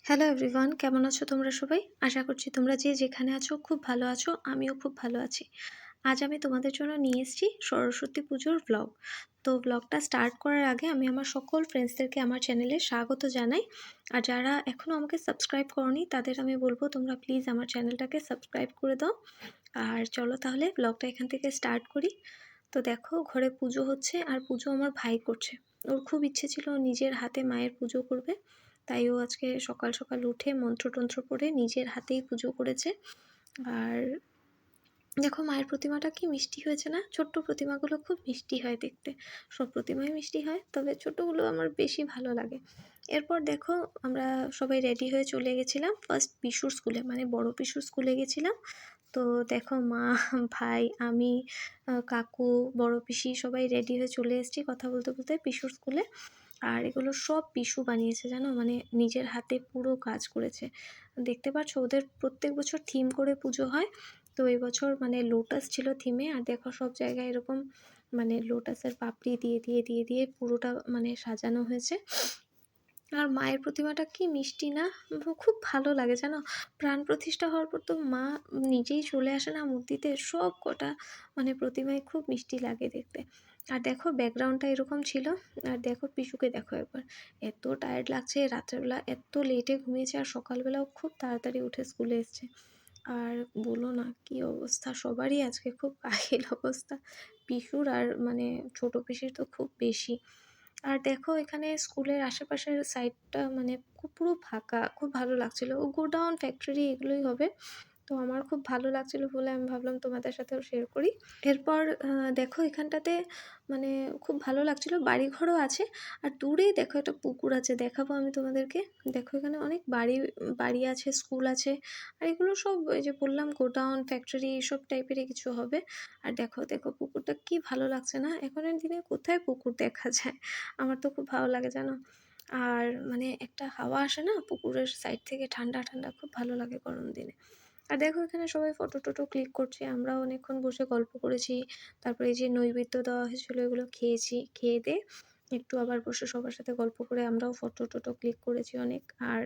Hello everyone, কেমন আছো তোমরা সবাই? আশা করছি তোমরা যে যেখানে আছো খুব ভালো আছো। আমিও খুব ভালো আছি। আজ আমি তোমাদের জন্য নিয়ে এসেছি সরস্বতী পুজোর ব্লগ। তো ব্লগটা স্টার্ট করার আগে আমি আমার সকল ফ্রেন্ডসদেরকে আমার চ্যানেলে স্বাগত জানাই। আর যারা এখনও আমাকে সাবস্ক্রাইব করনি তাদের আমি বলবো তোমরা প্লিজ আমার চ্যানেলটাকে সাবস্ক্রাইব করে দাও। আর চলো তাহলে ব্লগটা এখান থেকে স্টার্ট করি। তো দেখো, ঘরে পুজো হচ্ছে আর পুজো আমার ভাই করছে। ওর খুব ইচ্ছে ছিল ও নিজের হাতে মায়ের পুজো করবে, তাই ও আজকে সকাল সকাল উঠে মন্ত্রতন্ত্র পড়ে নিজের হাতেই পুজো করেছে। আর দেখো মায়ের প্রতিমাটা কি মিষ্টি হয়েছে না? ছোট্ট প্রতিমাগুলো খুব মিষ্টি হয় দেখতে। সব প্রতিমাই মিষ্টি হয়, তবে ছোটগুলো আমার বেশি ভালো লাগে। এরপর দেখো, আমরা সবাই রেডি হয়ে চলে গেছিলাম ফার্স্ট পিসুর স্কুলে, মানে বড় পিসুর স্কুলে গেছিলাম। তো দেখো মা, ভাই, আমি, কাকু, বড় পিসি সবাই রেডি হয়ে চলে এসেছি কথা বলতে বলতে পিসুর স্কুলে। আর এগুলো সব পিসু বানিয়েছে জানো, মানে নিজের হাতে পুরো কাজ করেছে। দেখতে পাচ্ছ ওদের প্রত্যেক বছর থিম করে পুজো হয়। তো এবছর মানে লোটাস ছিল থিমে, আর দেখো সব জায়গায় এরকম মানে লোটাসের পাপড়ি দিয়ে দিয়ে দিয়ে দিয়ে পুরোটা মানে সাজানো হয়েছে। আর মায়ের প্রতিমাটা কি মিষ্টি না? খুব ভালো লাগে জানো। প্রাণ প্রতিষ্ঠা হওয়ার পর তো মা নিজেই চলে আসে না মূর্তিতে, সব কটা মানে প্রতিমায় খুব মিষ্টি লাগে দেখতে। আর দেখো ব্যাকগ্রাউন্ডটা এরকম ছিল। আর দেখো পিসুকে দেখো একবার, এত টায়ার্ড লাগছে, রাত্রেবেলা এত লেটে ঘুমিয়েছে আর সকালবেলাও খুব তাড়াতাড়ি উঠে স্কুলে এসছে। আর বলো না কি অবস্থা, সবারই আজকে খুব কাহিল অবস্থা। পিসুর আর মানে ছোট পিসির তো খুব বেশি। আর দেখো এখানে স্কুলের আশেপাশের সাইডটা মানে পুরো ফাঁকা, খুব ভালো লাগছিল। ও গোডাউন ফ্যাক্টরি এগুলোই হবে। তো আমার খুব ভালো লাগছিল বলে আমি ভাবলাম তোমাদের সাথেও শেয়ার করি। এরপর দেখো এখানটাতে মানে খুব ভালো লাগছিল, বাড়িঘরও আছে। আর দূরেই দেখো একটা পুকুর আছে, দেখাবো আমি তোমাদেরকে। দেখো এখানে অনেক বাড়ি বাড়ি আছে, স্কুল আছে। আর এগুলো সব এই যে বললাম গোডাউন ফ্যাক্টরি এইসব টাইপেরই কিছু হবে। আর দেখো দেখো পুকুরটা কি ভালো লাগছে না? এখনের দিনে কোথায় পুকুর দেখা যায়? আমার তো খুব ভালো লাগে জানো। আর মানে একটা হাওয়া আসে না পুকুরের সাইড থেকে, ঠান্ডা ঠান্ডা, খুব ভালো লাগে গরম দিনে। আর দেখো এখানে সবাই ফটো টটো ক্লিক করছে, আমরাও অনেকক্ষণ বসে গল্প করেছি। তারপরে এই যে নৈবেদ্য দেওয়া হয়েছিল এগুলো খেয়েছি, খেয়ে দিয়ে একটু আবার বসে সবার সাথে গল্প করে আমরাও ফটো টটো ক্লিক করেছি অনেক। আর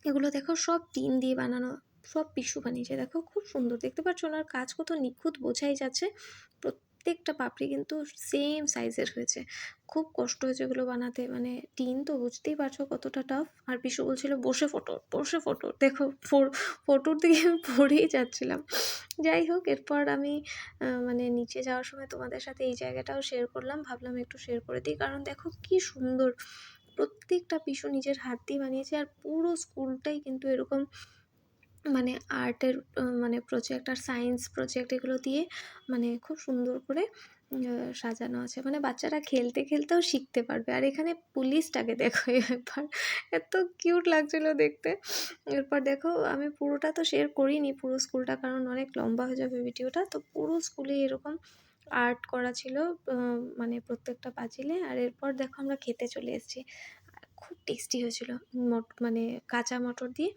এগুলো দেখো সব টিন দিয়ে বানানো, সব পিসু বানিয়েছে। দেখো খুব সুন্দর দেখতে পাচ্ছ, ওনার কাজ কত নিখুঁত বোঝাই যাচ্ছে। প্রত্যেকটা পাপড়ি কিন্তু সেম সাইজের হয়েছে। খুব কষ্ট হয়েছে এগুলো বানাতে, মানে টিন তো বুঝতেই পারছো কতটা টাফ। আর পিসু বলছিল বসে ফটো, বসে ফটো। দেখো ফটোর দিকে আমি পড়েই যাচ্ছিলাম। যাই হোক, এরপর আমি মানে নিচে যাওয়ার সময় তোমাদের সাথে এই জায়গাটাও শেয়ার করলাম, ভাবলাম একটু শেয়ার করে দিই। কারণ দেখো কি সুন্দর, প্রত্যেকটা পিসু নিজের হাত দিয়ে বানিয়েছে। আর পুরো স্কুলটাই কিন্তু এরকম মানে আর্টের মানে প্রজেক্ট আর সায়েন্স প্রজেক্ট এগুলো দিয়ে মানে খুব সুন্দর করে সাজানো আছে। মানে বাচ্চারা খেলতে খেলতেও শিখতে পারবে। আর এখানে পুলিশটাকে দেখো একবার, এত কিউট লাগছিল দেখতে। এরপর দেখো আমি পুরোটা তো শেয়ার করিনি পুরো স্কুলটা, কারণ অনেক লম্বা হয়ে যাবে ভিডিওটা। তো পুরো স্কুলে এরকম আর্ট করা ছিল মানে প্রত্যেকটা পাঁচিলে। আর এরপর দেখো আমরা খেতে চলে এসেছি। খুব টেস্টি হয়েছিল। মানে কাঁচা মটর দিয়ে,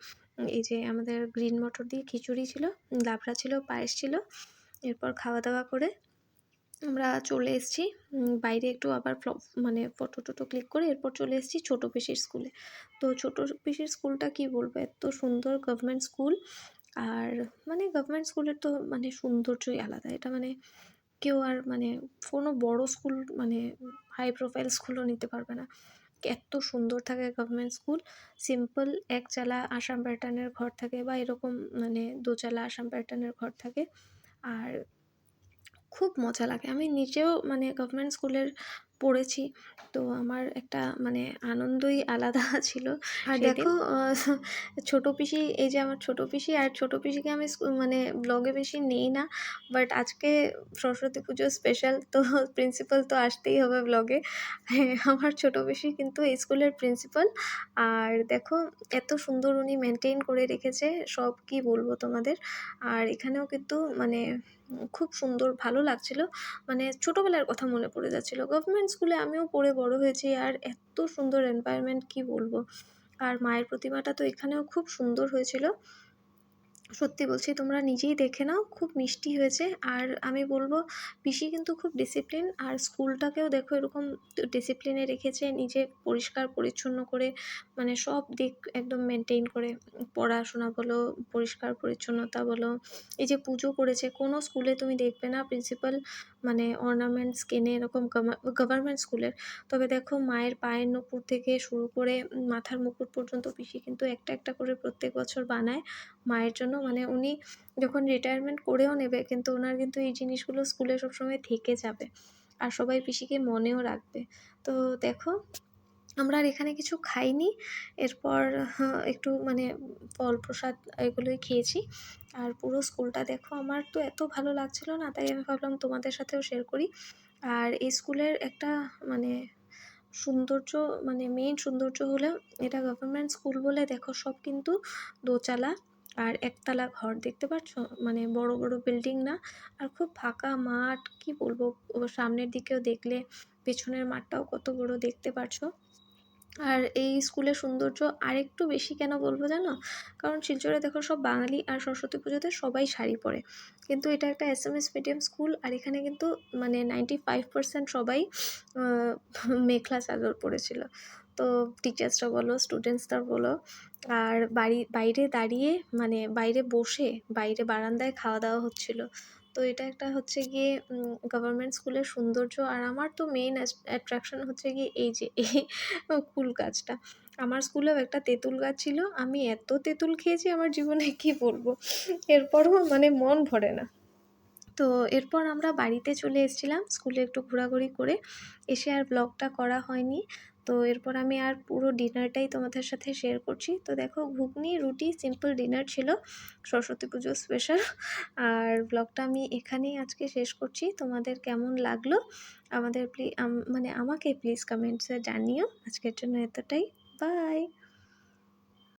এই যে আমাদের গ্রিন মটর দিয়ে খিচুড়ি ছিল, লাবড়া ছিল, পায়েস ছিল। এরপর খাওয়া দাওয়া করে আমরা চলে এসেছি বাইরে একটু আবার মানে ফটো টটো ক্লিক করে। এরপর চলে এসেছি ছোটো পিসির স্কুলে। তো ছোটো পিসির স্কুলটা কি বলবো, এত সুন্দর গভর্নমেন্ট স্কুল। আর মানে গভর্নমেন্ট স্কুলের তো মানে সৌন্দর্যই আলাদা। এটা মানে কেউ আর মানে কোনো বড় স্কুল মানে হাই প্রোফাইল স্কুলও নিতে পারবে না, এত সুন্দর থাকে গভর্নমেন্ট স্কুল। সিম্পল একচালা আসাম প্যাটার্নের ঘর থাকে, বা এরকম মানে দোচালা আসাম প্যাটার্নের ঘর থাকে। আর খুব মজা লাগে। আমি নিজেও মানে গভর্নমেন্ট স্কুলের পড়েছি, তো আমার একটা মানে আনন্দই আলাদা ছিল। আর দেখো ছোটো পিসি, এই যে আমার ছোটো পিসি, আর ছোটো পিসিকে আমি মানে ব্লগে বেশি নেই না, বাট আজকে সরস্বতী পুজো স্পেশাল, তো প্রিন্সিপাল তো আসতেই হবে ব্লগে। আমার ছোটো পিসি কিন্তু এই স্কুলের প্রিন্সিপাল। আর দেখো এত সুন্দর উনি মেনটেন করে রেখেছে সব, কি বলবো তোমাদের। আর এখানেও কিন্তু মানে খুব সুন্দর ভালো লাগছিল, মানে ছোটোবেলার কথা মনে পড়ে যাচ্ছিল। গভর্নমেন্ট স্কুলে আমিও পড়ে বড় হয়েছি, আর এত সুন্দর এনভায়রনমেন্ট কি বলবো। আর মায়ের প্রতিমাটা তো এখানেও খুব সুন্দর হয়েছিল। সত্যি বলছি, তোমরা নিজেই দেখে নাও, খুব মিষ্টি হয়েছে। আর আমি বলব, পিসি কিন্তু খুব ডিসিপ্লিন, আর স্কুলটাকেও দেখো এরকম ডিসিপ্লিনে রেখেছে, নিজে পরিষ্কার পরিচ্ছন্ন করে, মানে সব দিক একদম মেনটেন করে। পড়াশোনা বলো, পরিষ্কার পরিচ্ছন্নতা বলো, এই যে পুজো করেছে, কোনো স্কুলে তুমি দেখবে না প্রিন্সিপাল মানে অর্নামেন্টস কেনে এরকম, গভর্নমেন্ট স্কুলের। তবে দেখো মায়ের পায়ের নূপুর থেকে শুরু করে মাথার মুকুট পর্যন্ত পিসি কিন্তু একটা একটা করে প্রত্যেক বছর বানায় মায়ের জন্য। মানে উনি যখন রিটায়ারমেন্ট করেও নেবে, কিন্তু ওনার কিন্তু এই জিনিসগুলো স্কুলে সবসময় থেকে যাবে, আর সবাই পিসিকে মনেও রাখবে। তো দেখো, আমরা আর এখানে কিছু খাইনি। এরপর একটু মানে ফল প্রসাদ এগুলোই খেয়েছি। আর পুরো স্কুলটা দেখো, আমার তো এত ভালো লাগছিল না, তাই আমি ভাবলাম তোমাদের সাথেও শেয়ার করি। আর এই স্কুলের একটা মানে সৌন্দর্য, মানে মেইন সৌন্দর্য হলো, এটা গভর্নমেন্ট স্কুল বলে দেখো সব কিন্তু দোতলা আর একতলা ঘর দেখতে পাচ্ছ, মানে বড় বড় বিল্ডিং না। আর খুব ফাঁকা মাঠ, কি বলবো, ও সামনের দিকেও দেখলে পেছনের মাঠটাও কত বড় দেখতে পাচ্ছ। আর এই স্কুলের সৌন্দর্য আরেকটু বেশি কেন বলবো জানো? কারণ শিলচরে দেখো সব বাঙালি, আর সরস্বতী পুজোতে সবাই শাড়ি পরে, কিন্তু এটা একটা এসএমএস মিডিয়াম স্কুল, আর এখানে কিন্তু মানে 95% সবাই আহ, মেখলা চাদর পরেছিল। তো টিচার্সরা বলো, স্টুডেন্টসরা বলো, আর বাইরে দাঁড়িয়ে, মানে বাইরে বসে, বাইরে বারান্দায় খাওয়া দাওয়া হচ্ছিল। তো এটা একটা হচ্ছে গিয়ে গভর্নমেন্ট স্কুলের সৌন্দর্য। আর আমার তো মেইন অ্যাট্রাকশন হচ্ছে গিয়ে এই যে এই কুল গাছটা। আমার স্কুলেও একটা তেঁতুল গাছ ছিল, আমি এত তেঁতুল খেয়েছি আমার জীবনে, কি বলবো। এরপরও মানে মন ভরে না। তো এরপর আমরা বাড়িতে চলে এসেছিলাম, স্কুলে একটু ঘোরাঘুরি করে এসে আর ব্লগটা করা হয়নি। তো এরপর আমি আর পুরো ডিনারটাই তোমাদের সাথে শেয়ার করছি। তো দেখো, ঘুগনি রুটি সিম্পল ডিনার ছিল, সরস্বতী পুজো স্পেশাল। আর ব্লগটা আমি এখানেই আজকে শেষ করছি। তোমাদের কেমন লাগলো আমাদের মানে আমাকে প্লিজ কমেন্টসে জানিও। আজকের জন্য এতটাই। বাই।